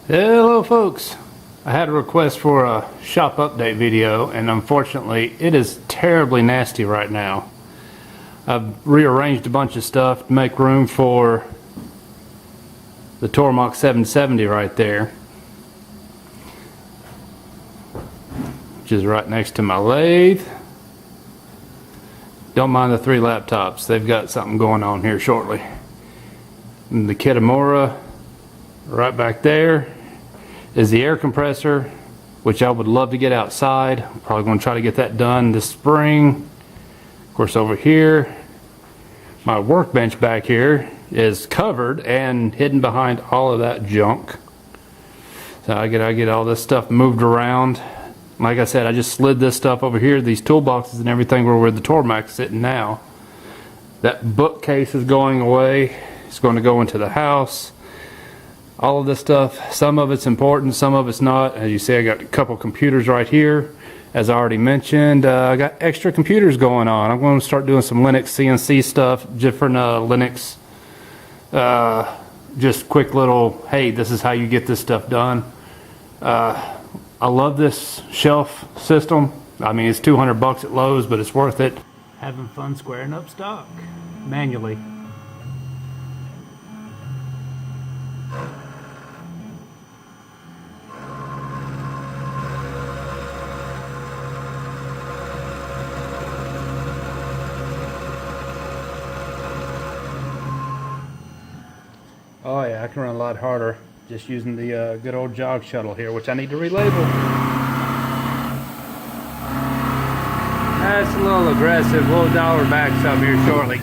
Hello folks, I had a request for a shop update video and unfortunately it is terribly nasty right now. I've rearranged a bunch of stuff to make room for the Tormach 770 right there, which is right next to my lathe. Don't mind the three laptops, they've got something going on here shortly. And the Kitamura right back there is the air compressor, which I would love to get outside. I'm probably going to try to get that done this spring. Of course, over here, my workbench back here is covered and hidden behind all of that junk. So I get all this stuff moved around. Like I said, I just slid this stuff over here, these toolboxes and everything where the Tormach's sitting now. That bookcase is going away. It's going to go into the house. All of this stuff, some of it's important, some of it's not. As you see, I got a couple computers right here. As I already mentioned, I got extra computers going on. I'm going to start doing some Linux CNC stuff, different Linux, just quick little, hey, this is how you get this stuff done. I love this shelf system. I mean, it's 200 bucks at Lowe's, but it's worth it. Having fun squaring up stock manually. Oh yeah, I can run a lot harder just using the good old jog shuttle here, which I need to relabel. That's a little aggressive. We'll dial her back some here shortly.